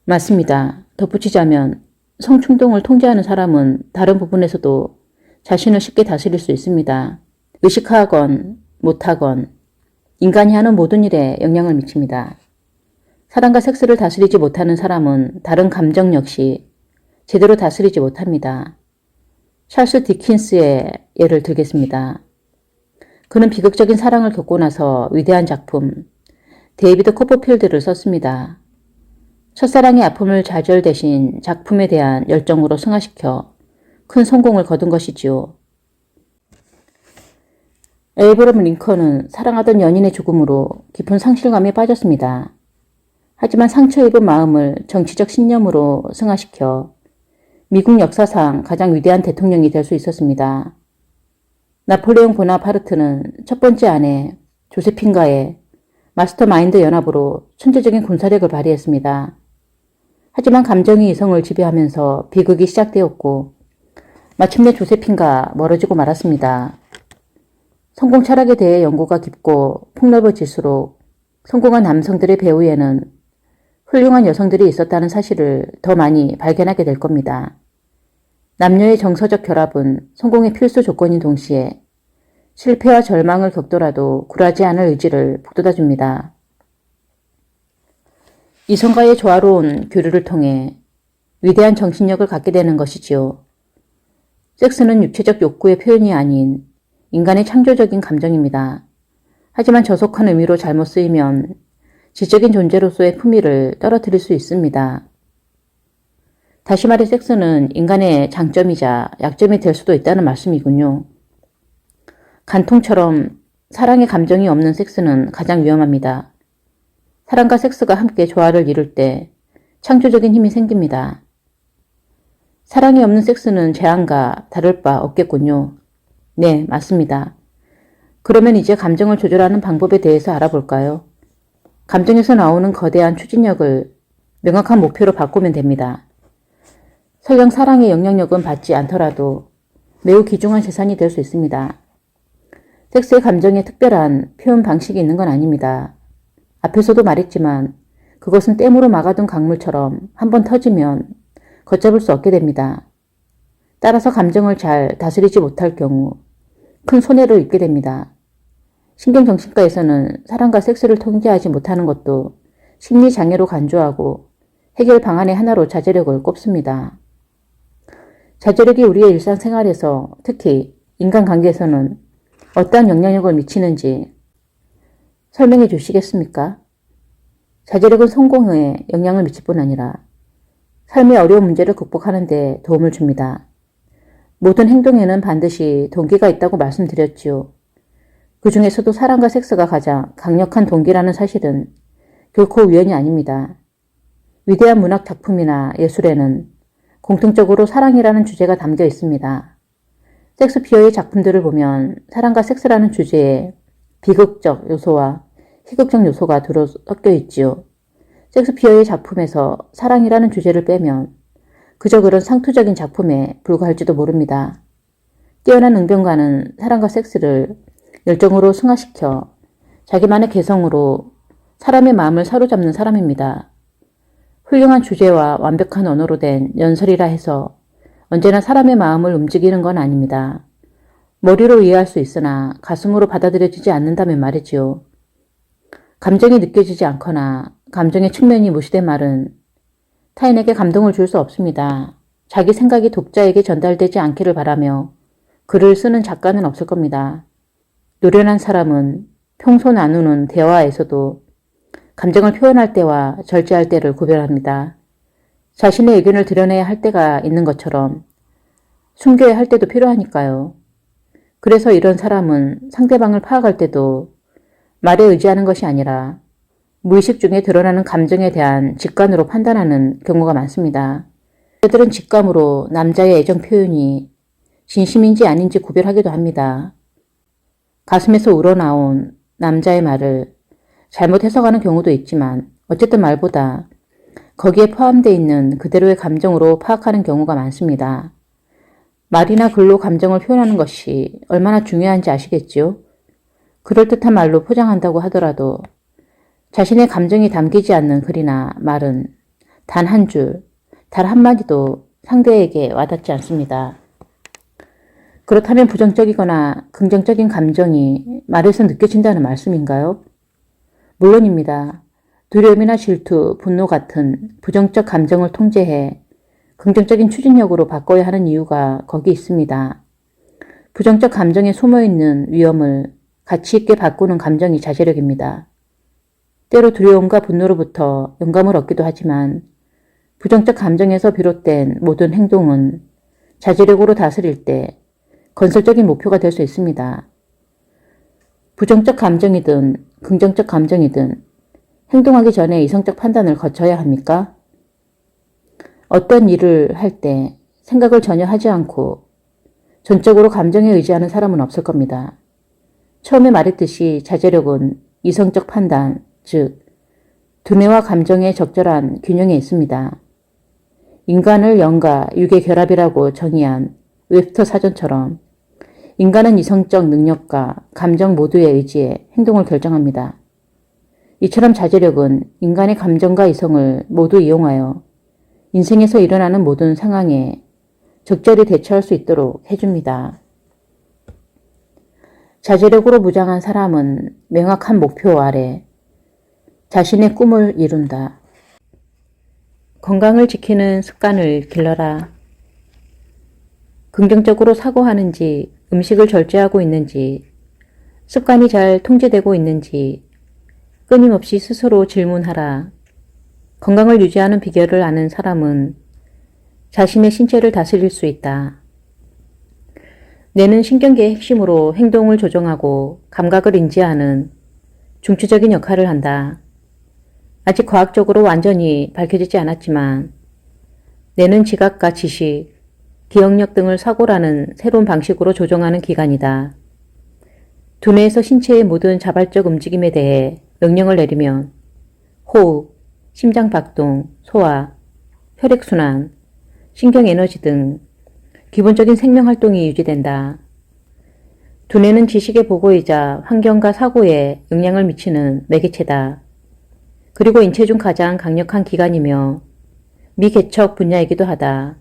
맞습니다. 덧붙이자면 성충동을 통제하는 사람은 다른 부분에서도 자신을 쉽게 다스릴 수 있습니다. 의식하건 못하건 인간이 하는 모든 일에 영향을 미칩니다. 사랑과 섹스를 다스리지 못하는 사람은 다른 감정 역시 제대로 다스리지 못합니다. 찰스 디킨스의 예를 들겠습니다. 그는 비극적인 사랑을 겪고 나서 위대한 작품 데이비드 코퍼필드를 썼습니다. 첫사랑의 아픔을 좌절대신 작품에 대한 열정으로 승화시켜 큰 성공을 거둔 것이지요. 에이브럼 링컨은 사랑하던 연인의 죽음으로 깊은 상실감에 빠졌습니다. 하지만 상처 입은 마음을 정치적 신념으로 승화시켜 미국 역사상 가장 위대한 대통령이 될 수 있었습니다. 나폴레옹 보나파르트는 첫 번째 아내 조세핀과의 마스터마인드 연합으로 천재적인 군사력을 발휘했습니다. 하지만 감정이 이성을 지배하면서 비극이 시작되었고 마침내 조세핀과 멀어지고 말았습니다. 성공 철학에 대해 연구가 깊고 폭넓어질수록 성공한 남성들의 배후에는 훌륭한 여성들이 있었다는 사실을 더 많이 발견하게 될 겁니다. 남녀의 정서적 결합은 성공의 필수 조건인 동시에 실패와 절망을 겪더라도 굴하지 않을 의지를 북돋아줍니다. 이성과의 조화로운 교류를 통해 위대한 정신력을 갖게 되는 것이지요. 섹스는 육체적 욕구의 표현이 아닌 인간의 창조적인 감정입니다. 하지만 저속한 의미로 잘못 쓰이면 지적인 존재로서의 품위를 떨어뜨릴 수 있습니다. 다시 말해 섹스는 인간의 장점이자 약점이 될 수도 있다는 말씀이군요. 간통처럼 사랑의 감정이 없는 섹스는 가장 위험합니다. 사랑과 섹스가 함께 조화를 이룰 때 창조적인 힘이 생깁니다. 사랑이 없는 섹스는 재앙과 다를 바 없겠군요. 네, 맞습니다. 그러면 이제 감정을 조절하는 방법에 대해서 알아볼까요? 감정에서 나오는 거대한 추진력을 명확한 목표로 바꾸면 됩니다. 설령 사랑의 영향력은 받지 않더라도 매우 귀중한 재산이 될 수 있습니다. 섹스의 감정에 특별한 표현 방식이 있는 건 아닙니다. 앞에서도 말했지만 그것은 댐으로 막아둔 강물처럼 한번 터지면 걷잡을 수 없게 됩니다. 따라서 감정을 잘 다스리지 못할 경우 큰 손해를 입게 됩니다. 신경정신과에서는 사랑과 섹스를 통제하지 못하는 것도 심리장애로 간주하고 해결 방안의 하나로 자제력을 꼽습니다. 자제력이 우리의 일상생활에서 특히 인간관계에서는 어떠한 영향력을 미치는지 설명해 주시겠습니까? 자제력은 성공에 영향을 미칠 뿐 아니라 삶의 어려운 문제를 극복하는 데 도움을 줍니다. 모든 행동에는 반드시 동기가 있다고 말씀드렸지요. 그 중에서도 사랑과 섹스가 가장 강력한 동기라는 사실은 결코 우연이 아닙니다. 위대한 문학 작품이나 예술에는 공통적으로 사랑이라는 주제가 담겨 있습니다. 섹스피어의 작품들을 보면 사랑과 섹스라는 주제에 비극적 요소와 희극적 요소가 두루 섞여 있지요. 섹스피어의 작품에서 사랑이라는 주제를 빼면 그저 그런 상투적인 작품에 불과할지도 모릅니다. 뛰어난 응변가는 사랑과 섹스를 열정으로 승화시켜 자기만의 개성으로 사람의 마음을 사로잡는 사람입니다. 훌륭한 주제와 완벽한 언어로 된 연설이라 해서 언제나 사람의 마음을 움직이는 건 아닙니다. 머리로 이해할 수 있으나 가슴으로 받아들여지지 않는다면 말이지요. 감정이 느껴지지 않거나 감정의 측면이 무시된 말은 타인에게 감동을 줄 수 없습니다. 자기 생각이 독자에게 전달되지 않기를 바라며 글을 쓰는 작가는 없을 겁니다. 노련한 사람은 평소 나누는 대화에서도 감정을 표현할 때와 절제할 때를 구별합니다. 자신의 의견을 드러내야 할 때가 있는 것처럼 숨겨야 할 때도 필요하니까요. 그래서 이런 사람은 상대방을 파악할 때도 말에 의지하는 것이 아니라 무의식 중에 드러나는 감정에 대한 직관으로 판단하는 경우가 많습니다. 그들은 직감으로 남자의 애정 표현이 진심인지 아닌지 구별하기도 합니다. 가슴에서 우러나온 남자의 말을 잘못 해석하는 경우도 있지만 어쨌든 말보다 거기에 포함되어 있는 그대로의 감정으로 파악하는 경우가 많습니다. 말이나 글로 감정을 표현하는 것이 얼마나 중요한지 아시겠지요? 그럴듯한 말로 포장한다고 하더라도 자신의 감정이 담기지 않는 글이나 말은 단 한 줄, 단 한마디도 상대에게 와닿지 않습니다. 그렇다면 부정적이거나 긍정적인 감정이 말에서 느껴진다는 말씀인가요? 물론입니다. 두려움이나 질투, 분노 같은 부정적 감정을 통제해 긍정적인 추진력으로 바꿔야 하는 이유가 거기 있습니다. 부정적 감정에 숨어있는 위험을 가치 있게 바꾸는 감정이 자제력입니다. 때로 두려움과 분노로부터 영감을 얻기도 하지만 부정적 감정에서 비롯된 모든 행동은 자제력으로 다스릴 때 건설적인 목표가 될 수 있습니다. 부정적 감정이든 긍정적 감정이든 행동하기 전에 이성적 판단을 거쳐야 합니까? 어떤 일을 할 때 생각을 전혀 하지 않고 전적으로 감정에 의지하는 사람은 없을 겁니다. 처음에 말했듯이 자제력은 이성적 판단, 즉 두뇌와 감정의 적절한 균형에 있습니다. 인간을 영과 육의 결합이라고 정의한 웹스터 사전처럼 인간은 이성적 능력과 감정 모두에 의지해 행동을 결정합니다. 이처럼 자제력은 인간의 감정과 이성을 모두 이용하여 인생에서 일어나는 모든 상황에 적절히 대처할 수 있도록 해줍니다. 자제력으로 무장한 사람은 명확한 목표 아래 자신의 꿈을 이룬다. 건강을 지키는 습관을 길러라. 긍정적으로 사고하는지, 음식을 절제하고 있는지, 습관이 잘 통제되고 있는지 끊임없이 스스로 질문하라. 건강을 유지하는 비결을 아는 사람은 자신의 신체를 다스릴 수 있다. 뇌는 신경계의 핵심으로 행동을 조정하고 감각을 인지하는 중추적인 역할을 한다. 아직 과학적으로 완전히 밝혀지지 않았지만 뇌는 지각과 지식, 기억력 등을 사고라는 새로운 방식으로 조정하는 기관이다. 두뇌에서 신체의 모든 자발적 움직임에 대해 명령을 내리면 호흡, 심장박동, 소화, 혈액순환, 신경에너지 등 기본적인 생명활동이 유지된다. 두뇌는 지식의 보고이자 환경과 사고에 영향을 미치는 매개체다. 그리고 인체 중 가장 강력한 기관이며 미개척 분야이기도 하다.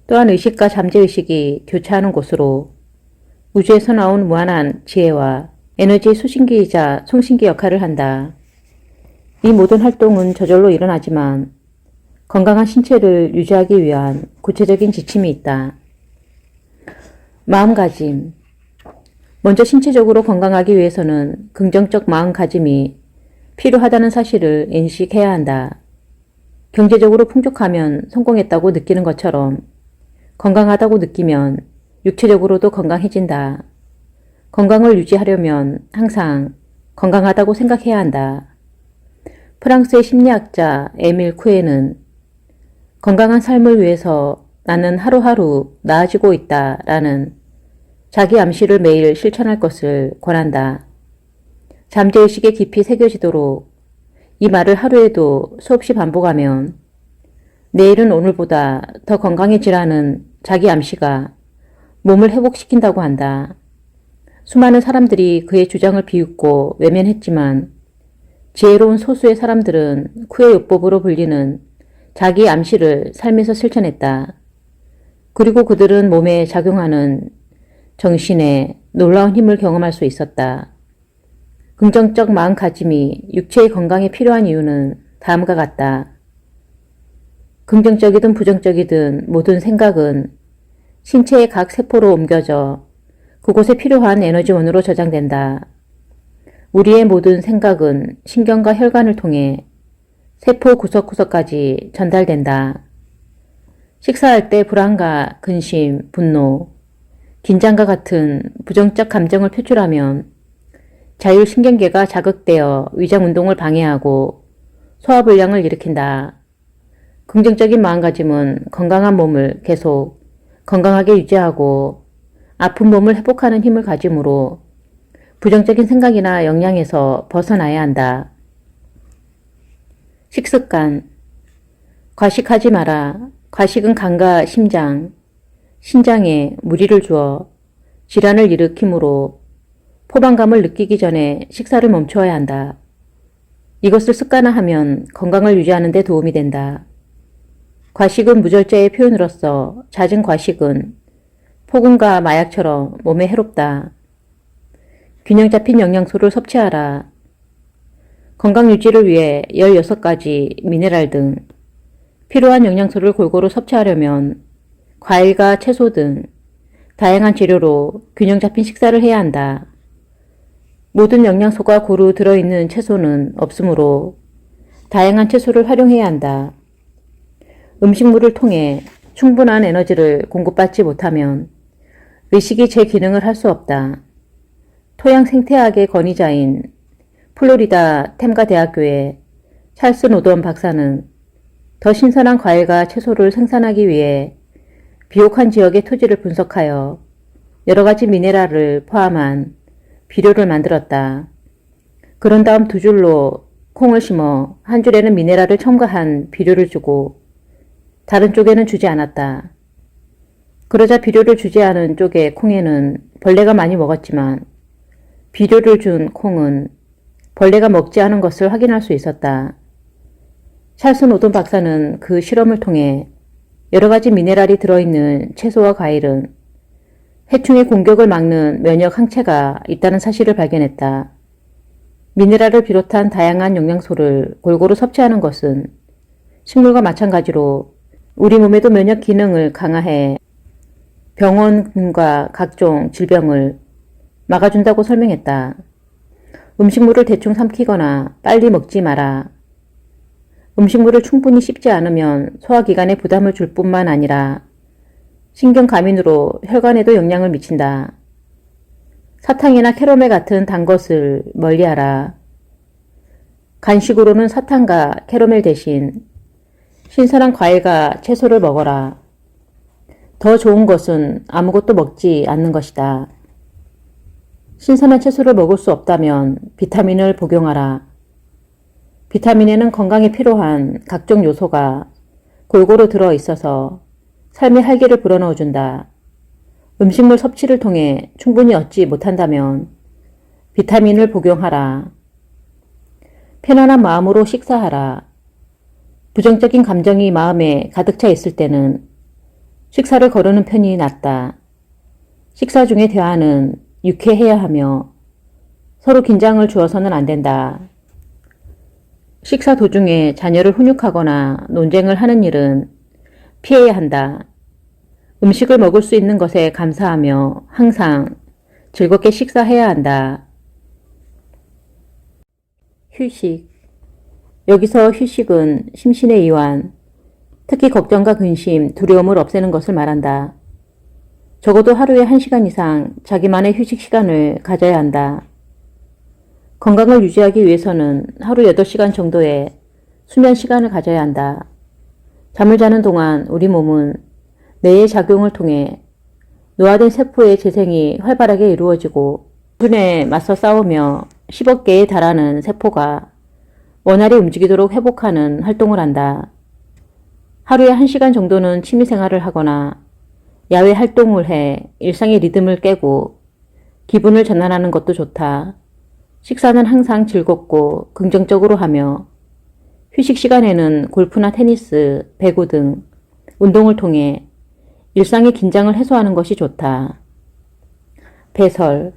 또한 의식과 잠재의식이 교차하는 곳으로 우주에서 나온 무한한 지혜와 에너지의 수신기이자 송신기 역할을 한다. 이 모든 활동은 저절로 일어나지만 건강한 신체를 유지하기 위한 구체적인 지침이 있다. 마음가짐. 먼저 신체적으로 건강하기 위해서는 긍정적 마음가짐이 필요하다는 사실을 인식해야 한다. 경제적으로 풍족하면 성공했다고 느끼는 것처럼 건강하다고 느끼면 육체적으로도 건강해진다. 건강을 유지하려면 항상 건강하다고 생각해야 한다. 프랑스의 심리학자 에밀 쿠에는 건강한 삶을 위해서 나는 하루하루 나아지고 있다 라는 자기 암시를 매일 실천할 것을 권한다. 잠재의식에 깊이 새겨지도록 이 말을 하루에도 수없이 반복하면 내일은 오늘보다 더 건강해지라는 자기 암시가 몸을 회복시킨다고 한다. 수많은 사람들이 그의 주장을 비웃고 외면했지만 지혜로운 소수의 사람들은 쿠의 요법으로 불리는 자기 암시를 삶에서 실천했다. 그리고 그들은 몸에 작용하는 정신에 놀라운 힘을 경험할 수 있었다. 긍정적 마음가짐이 육체의 건강에 필요한 이유는 다음과 같다. 긍정적이든 부정적이든 모든 생각은 신체의 각 세포로 옮겨져 그곳에 필요한 에너지원으로 저장된다. 우리의 모든 생각은 신경과 혈관을 통해 세포 구석구석까지 전달된다. 식사할 때 불안과 근심, 분노, 긴장과 같은 부정적 감정을 표출하면 자율신경계가 자극되어 위장운동을 방해하고 소화불량을 일으킨다. 긍정적인 마음가짐은 건강한 몸을 계속 건강하게 유지하고 아픈 몸을 회복하는 힘을 가짐으로 부정적인 생각이나 영향에서 벗어나야 한다. 식습관. 과식하지 마라. 과식은 간과 심장, 신장에 무리를 주어 질환을 일으키므로 포만감을 느끼기 전에 식사를 멈추어야 한다. 이것을 습관화하면 건강을 유지하는 데 도움이 된다. 과식은 무절제의 표현으로서 잦은 과식은 폭음과 마약처럼 몸에 해롭다. 균형 잡힌 영양소를 섭취하라. 건강 유지를 위해 16가지 미네랄 등 필요한 영양소를 골고루 섭취하려면 과일과 채소 등 다양한 재료로 균형 잡힌 식사를 해야 한다. 모든 영양소가 고루 들어있는 채소는 없으므로 다양한 채소를 활용해야 한다. 음식물을 통해 충분한 에너지를 공급받지 못하면 의식이 제 기능을 할 수 없다. 토양 생태학의 권위자인 플로리다 템가 대학교의 찰스 노던 박사는 더 신선한 과일과 채소를 생산하기 위해 비옥한 지역의 토지를 분석하여 여러 가지 미네랄을 포함한 비료를 만들었다. 그런 다음 두 줄로 콩을 심어 한 줄에는 미네랄을 첨가한 비료를 주고 다른 쪽에는 주지 않았다. 그러자 비료를 주지 않은 쪽의 콩에는 벌레가 많이 먹었지만 비료를 준 콩은 벌레가 먹지 않은 것을 확인할 수 있었다. 찰스 노던 박사는 그 실험을 통해 여러 가지 미네랄이 들어있는 채소와 과일은 해충의 공격을 막는 면역 항체가 있다는 사실을 발견했다. 미네랄을 비롯한 다양한 영양소를 골고루 섭취하는 것은 식물과 마찬가지로 우리 몸에도 면역 기능을 강화해 병원과 각종 질병을 막아준다고 설명했다. 음식물을 대충 삼키거나 빨리 먹지 마라. 음식물을 충분히 씹지 않으면 소화기관에 부담을 줄 뿐만 아니라 신경과민으로 혈관에도 영향을 미친다. 사탕이나 캐러멜 같은 단 것을 멀리하라. 간식으로는 사탕과 캐러멜 대신 신선한 과일과 채소를 먹어라. 더 좋은 것은 아무것도 먹지 않는 것이다. 신선한 채소를 먹을 수 없다면 비타민을 복용하라. 비타민에는 건강에 필요한 각종 요소가 골고루 들어있어서 삶의 활기를 불어넣어준다. 음식물 섭취를 통해 충분히 얻지 못한다면 비타민을 복용하라. 편안한 마음으로 식사하라. 부정적인 감정이 마음에 가득 차 있을 때는 식사를 거르는 편이 낫다. 식사 중의 대화는 유쾌해야 하며 서로 긴장을 주어서는 안 된다. 식사 도중에 자녀를 훈육하거나 논쟁을 하는 일은 피해야 한다. 음식을 먹을 수 있는 것에 감사하며 항상 즐겁게 식사해야 한다. 휴식. 여기서 휴식은 심신의 이완, 특히 걱정과 근심, 두려움을 없애는 것을 말한다. 적어도 하루에 1시간 이상 자기만의 휴식 시간을 가져야 한다. 건강을 유지하기 위해서는 하루 8시간 정도의 수면 시간을 가져야 한다. 잠을 자는 동안 우리 몸은 뇌의 작용을 통해 노화된 세포의 재생이 활발하게 이루어지고 균에 맞서 싸우며 10억 개에 달하는 세포가 원활히 움직이도록 회복하는 활동을 한다. 하루에 1시간 정도는 취미생활을 하거나 야외 활동을 해 일상의 리듬을 깨고 기분을 전환하는 것도 좋다. 식사는 항상 즐겁고 긍정적으로 하며 휴식 시간에는 골프나 테니스, 배구 등 운동을 통해 일상의 긴장을 해소하는 것이 좋다. 배설.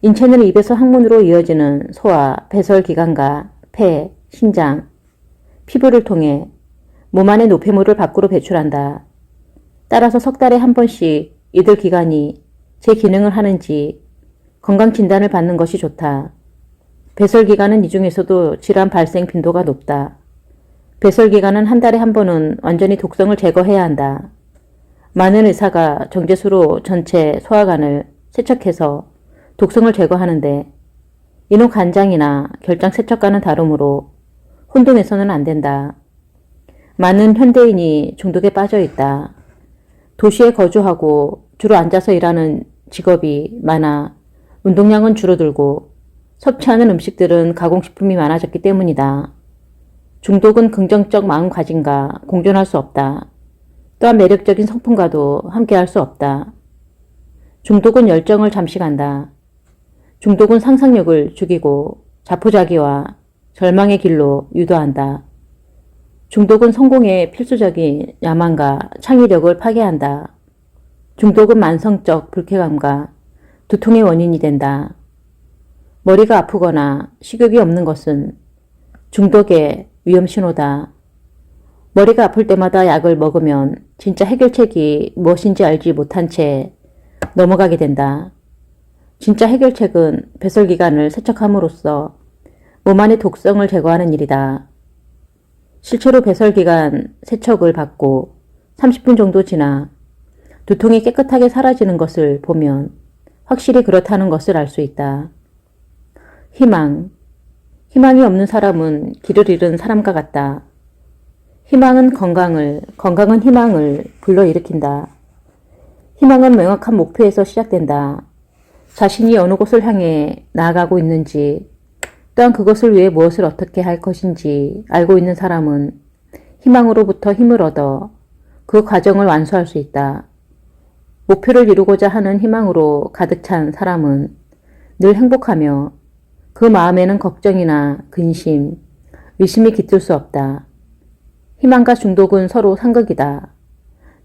인체는 입에서 항문으로 이어지는 소화, 배설기관과 폐, 신장, 피부를 통해 몸 안의 노폐물을 밖으로 배출한다. 따라서 석 달에 한 번씩 이들 기관이 제 기능을 하는지 건강 진단을 받는 것이 좋다. 배설기관은 이 중에서도 질환 발생 빈도가 높다. 배설기관은 한 달에 한 번은 완전히 독성을 제거해야 한다. 많은 의사가 정제수로 전체 소화관을 세척해서 독성을 제거하는데 이는 간장이나 결장 세척과는 다르므로 혼동해서는 안 된다. 많은 현대인이 중독에 빠져 있다. 도시에 거주하고 주로 앉아서 일하는 직업이 많아 운동량은 줄어들고 섭취하는 음식들은 가공식품이 많아졌기 때문이다. 중독은 긍정적 마음가짐과 공존할 수 없다. 또한 매력적인 성품과도 함께할 수 없다. 중독은 열정을 잠시 간다. 중독은 상상력을 죽이고 자포자기와 절망의 길로 유도한다. 중독은 성공의 필수적인 야망과 창의력을 파괴한다. 중독은 만성적 불쾌감과 두통의 원인이 된다. 머리가 아프거나 식욕이 없는 것은 중독의 위험 신호다. 머리가 아플 때마다 약을 먹으면 진짜 해결책이 무엇인지 알지 못한 채 넘어가게 된다. 진짜 해결책은 배설기관을 세척함으로써 몸 안의 독성을 제거하는 일이다. 실제로 배설기관 세척을 받고 30분 정도 지나 두통이 깨끗하게 사라지는 것을 보면 확실히 그렇다는 것을 알 수 있다. 희망. 희망이 없는 사람은 길을 잃은 사람과 같다. 희망은 건강을, 건강은 희망을 불러일으킨다. 희망은 명확한 목표에서 시작된다. 자신이 어느 곳을 향해 나아가고 있는지, 또한 그것을 위해 무엇을 어떻게 할 것인지 알고 있는 사람은 희망으로부터 힘을 얻어 그 과정을 완수할 수 있다. 목표를 이루고자 하는 희망으로 가득 찬 사람은 늘 행복하며 그 마음에는 걱정이나 근심, 의심이 깃들 수 없다. 희망과 중독은 서로 상극이다.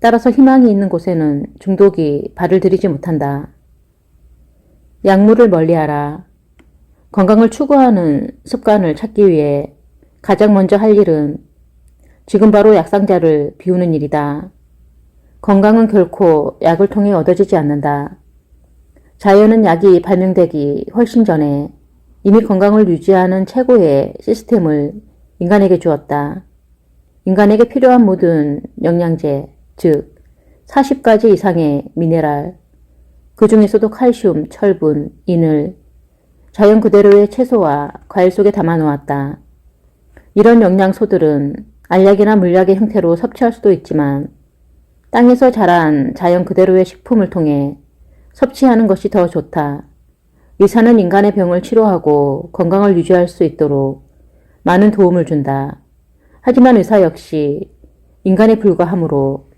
따라서 희망이 있는 곳에는 중독이 발을 들이지 못한다. 약물을 멀리하라. 건강을 추구하는 습관을 찾기 위해 가장 먼저 할 일은 지금 바로 약상자를 비우는 일이다. 건강은 결코 약을 통해 얻어지지 않는다. 자연은 약이 발명되기 훨씬 전에 이미 건강을 유지하는 최고의 시스템을 인간에게 주었다. 인간에게 필요한 모든 영양제, 즉 40가지 이상의 미네랄, 그 중에서도 칼슘, 철분, 인을 자연 그대로의 채소와 과일 속에 담아 놓았다. 이런 영양소들은 알약이나 물약의 형태로 섭취할 수도 있지만 땅에서 자란 자연 그대로의 식품을 통해 섭취하는 것이 더 좋다. 의사는 인간의 병을 치료하고 건강을 유지할 수 있도록 많은 도움을 준다. 하지만 의사 역시 인간에 불과하므로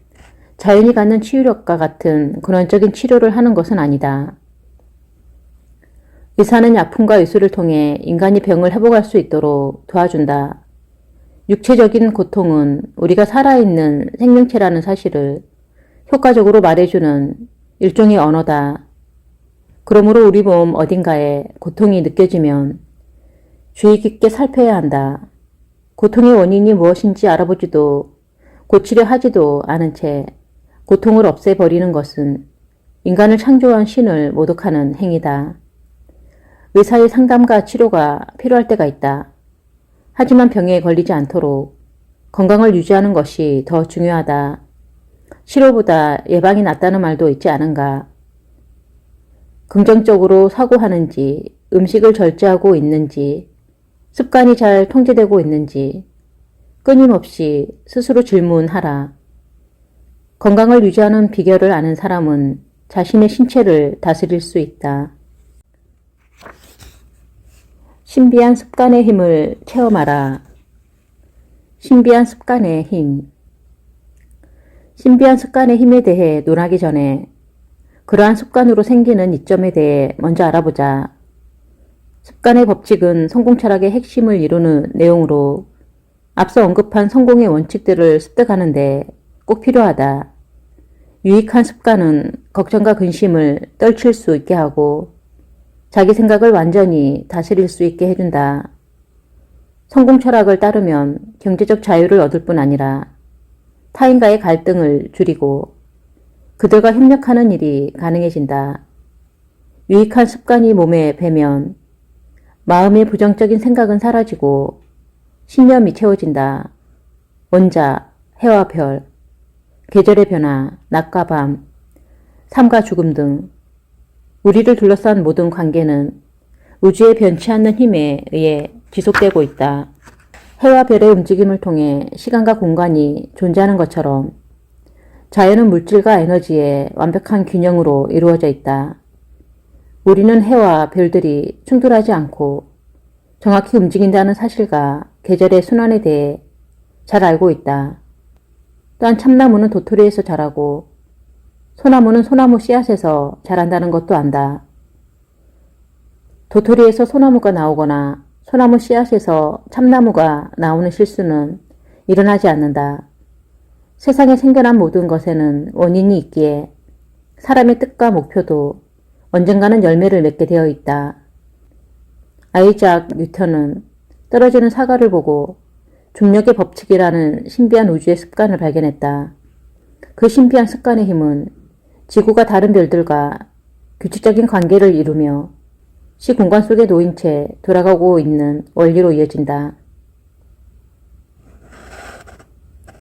자연이 갖는 치유력과 같은 근원적인 치료를 하는 것은 아니다. 의사는 약품과 의술을 통해 인간이 병을 회복할 수 있도록 도와준다. 육체적인 고통은 우리가 살아있는 생명체라는 사실을 효과적으로 말해주는 일종의 언어다. 그러므로 우리 몸 어딘가에 고통이 느껴지면 주의 깊게 살펴야 한다. 고통의 원인이 무엇인지 알아보지도 고치려 하지도 않은 채 고통을 없애버리는 것은 인간을 창조한 신을 모독하는 행위다. 의사의 상담과 치료가 필요할 때가 있다. 하지만 병에 걸리지 않도록 건강을 유지하는 것이 더 중요하다. 치료보다 예방이 낫다는 말도 있지 않은가. 긍정적으로 사고하는지, 음식을 절제하고 있는지, 습관이 잘 통제되고 있는지 끊임없이 스스로 질문하라. 건강을 유지하는 비결을 아는 사람은 자신의 신체를 다스릴 수 있다. 신비한 습관의 힘을 체험하라. 신비한 습관의 힘. 신비한 습관의 힘에 대해 논하기 전에 그러한 습관으로 생기는 이점에 대해 먼저 알아보자. 습관의 법칙은 성공 철학의 핵심을 이루는 내용으로 앞서 언급한 성공의 원칙들을 습득하는데 꼭 필요하다. 유익한 습관은 걱정과 근심을 떨칠 수 있게 하고 자기 생각을 완전히 다스릴 수 있게 해준다. 성공 철학을 따르면 경제적 자유를 얻을 뿐 아니라 타인과의 갈등을 줄이고 그들과 협력하는 일이 가능해진다. 유익한 습관이 몸에 배면 마음의 부정적인 생각은 사라지고 신념이 채워진다. 원자, 해와 별, 계절의 변화, 낮과 밤, 삶과 죽음 등 우리를 둘러싼 모든 관계는 우주의 변치 않는 힘에 의해 지속되고 있다. 해와 별의 움직임을 통해 시간과 공간이 존재하는 것처럼 자연은 물질과 에너지의 완벽한 균형으로 이루어져 있다. 우리는 해와 별들이 충돌하지 않고 정확히 움직인다는 사실과 계절의 순환에 대해 잘 알고 있다. 또한 참나무는 도토리에서 자라고 소나무는 소나무 씨앗에서 자란다는 것도 안다. 도토리에서 소나무가 나오거나 소나무 씨앗에서 참나무가 나오는 실수는 일어나지 않는다. 세상에 생겨난 모든 것에는 원인이 있기에 사람의 뜻과 목표도 언젠가는 열매를 맺게 되어 있다. 아이작 뉴턴은 떨어지는 사과를 보고 중력의 법칙이라는 신비한 우주의 습관을 발견했다. 그 신비한 습관의 힘은 지구가 다른 별들과 규칙적인 관계를 이루며 시공간 속에 놓인 채 돌아가고 있는 원리로 이어진다.